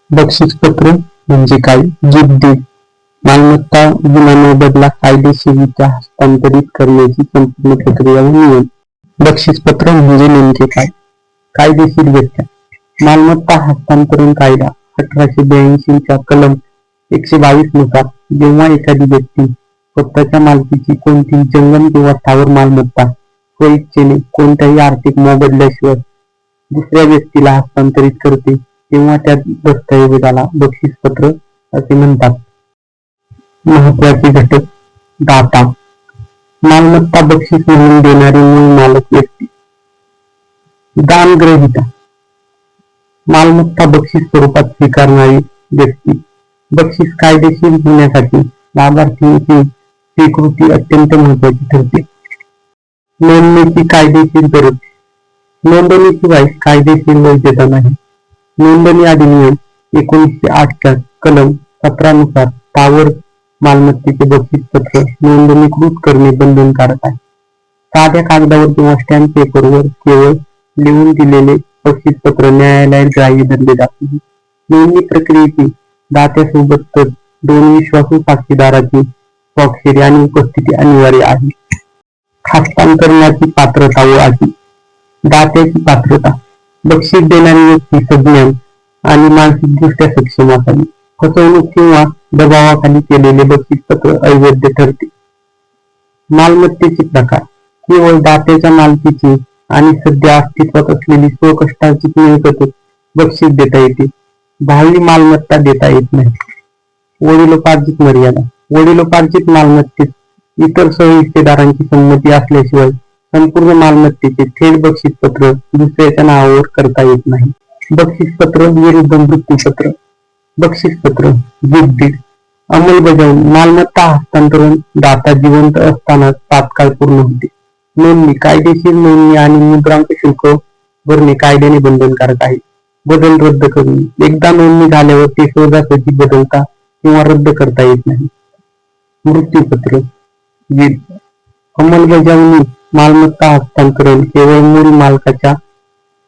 बक्षीसपत्र म्हणजे काय? जिद्दी मालमत्ता विना मोबदला कायदेशीररित्या हस्तांतरित करण्याची संपूर्ण प्रक्रिया व नियम. बक्षीसपत्र म्हणजे नेमके काय? कायदेशीर व्याख्या. मालमत्ता हस्तांतरण कायदा 1882 च्या कलम 122 नुसार जेव्हा एखादी व्यक्ती स्वतःच्या मालकीची कोणतीही जंगम किंवा स्थावर मालमत्ता स्वइच्छेने कोणत्याही आर्थिक मोबदल्याशिवाय दुसऱ्या व्यक्तीला हस्तांतरित करते तेव्हा त्या दस्तऐवजाला बक्षीसपत्र असे म्हणतात. महत्वाचे घटक. दाता. मालमत्ता बक्षीस म्हणून देणारी मूळ मालक व्यक्ती. दानग्रहिता. मालमत्ता बक्षीस स्वरूपात स्वीकारणारी व्यक्ती. बक्षीस कायदेशीर होण्यासाठी लाभार्थीची स्वीकृती अत्यंत महत्वाची ठरते. नोंदणीची कायदेशीर गरज. नोंदणीशिवाय कायदेशीर वैधता नाही. नोंदणी अधिनियम 1908 च्या कलम 17 नुसार स्थावर मालमत्तेचे बक्षीसपत्र नोंदणीकृत करणे बंधनकारक आहे. साध्या कागदावर किंवा स्टॅम्प पेपरवर केवळ लिहून दिलेले बक्षीसपत्र न्यायालयात ग्राह्य धरले जात नाही. नोंदणी प्रक्रियेची दात्यासोबतच 2 विश्वासू साक्षीदाराची स्वाक्षरी आणि उपस्थिती अनिवार्य आहे. हस्तांतरणाची पात्रता व अटी. दात्याची पात्रता. बक्षीस देणारी व्यक्ती सज्ञान आणि मानसिकदृष्ट्या सक्षम असावी. फसवणूक किंवा दबावाखाली केलेले बक्षीसपत्र अवैध ठरते. मालमत्तेचे प्रकार. केवळ दात्याच्या मालकीची आणि सध्या अस्तित्वात असलेली स्वकष्टार्जित मिळकतच बक्षीस देता येते. भावी मालमत्ता देता येत नाही. वडिलोपार्जित मर्यादा. वडिलोपार्जित मालमत्तेत इतर सहहिस्सेदारांची संमती असल्याशिवाय संपूर्ण मालमत्तेचे थेट बक्षीसपत्र दुसऱ्याच्या नावावर करता येत नाही. बक्षीसपत्र विरुद्ध मृत्यूपत्र. बक्षीसपत्र. जिद्दी. अंमलबजावणी. मालमत्ता हस्तांतरण दाता जिवंत असतानाच तात्काळ पूर्ण होते. नोंदणी. कायदेशीर नोंदणी आणि मुद्रांक शुल्क भरणे कायद्याने बंधनकारक आहे. बदल रद्द करणे. एकदा नोंदणी झाल्यावर ते सहजासहजी बदलता किंवा रद्द करता येत नाही. मृत्यूपत्र. अंमलबजावणी. मालमत्ता हस्तांतरण केवळ मूळ मालकाच्या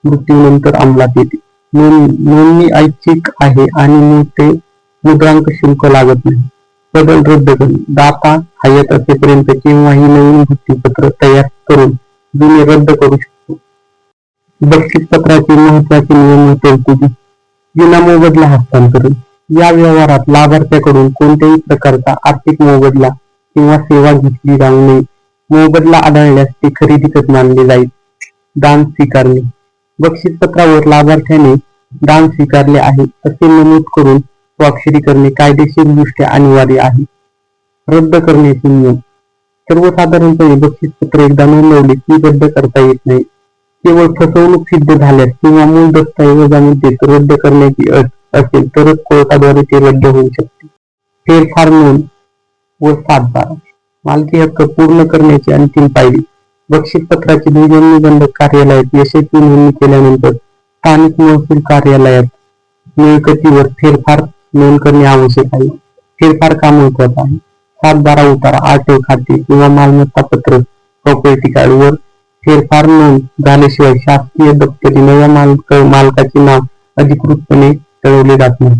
मृत्यूनंतर अंमलात येते. नोंदणी ऐच्छिक आहे आणि ते मुद्रांक शुल्क लागत नाही. बदल रद्द करणे. दाता हयात असेपर्यंत केव्हाही नवीन मृत्यूपत्र तयार करून जुने रद्द करू शकतो. बक्षीसपत्राचे महत्वाचे नियम व तरतुदी. विनामोबदला हस्तांतरण. या व्यवहारात लाभार्थ्याकडून कोणत्याही प्रकारचा आर्थिक मोबदला किंवा सेवा घेतली जाऊ नये. मोबदला आढळल्यास ते खरेदी खत मानले जाईल. दान स्वीकारणे. बक्षीसपत्रावर लाभार्थ्याने दान स्वीकारले आहे असे नमूद करून स्वाक्षरी करणे कायदेशीरदृष्ट्या अनिवार्य आहे. रद्द करण्याचे नियम. सर्वसाधारणपणे बक्षीसपत्र एकदा नोंदवले की रद्द करता येत नाही. केवळ फसवणूक सिद्ध झाल्यास किंवा मूळ दस्तऐवजामध्ये रद्द करण्याची अट असेल तरच कोर्टाद्वारे ते रद्द होऊ शकते. फेरफार नोंद व सातबारा. मालकी हक्क पूर्ण करण्याची अंतिम पायरी. बक्षीसपत्राची निबंधक कार्यालयात यशस्वी नोंदणी केल्यानंतर स्थानिक महसूल कार्यालयात मिळकतीवर फेरफार नोंद करणे आवश्यक आहे. फेरफार का महत्वाचा आहे? सातबारा उतारा, आठव खाते किंवा मालमत्ता पत्र प्रॉपर्टी कार्ड वर फेरफार नोंद झाल्याशिवाय शासकीय दप्तरी नव्या मालकाचे नाव अधिकृतपणे कळवले जात नाही.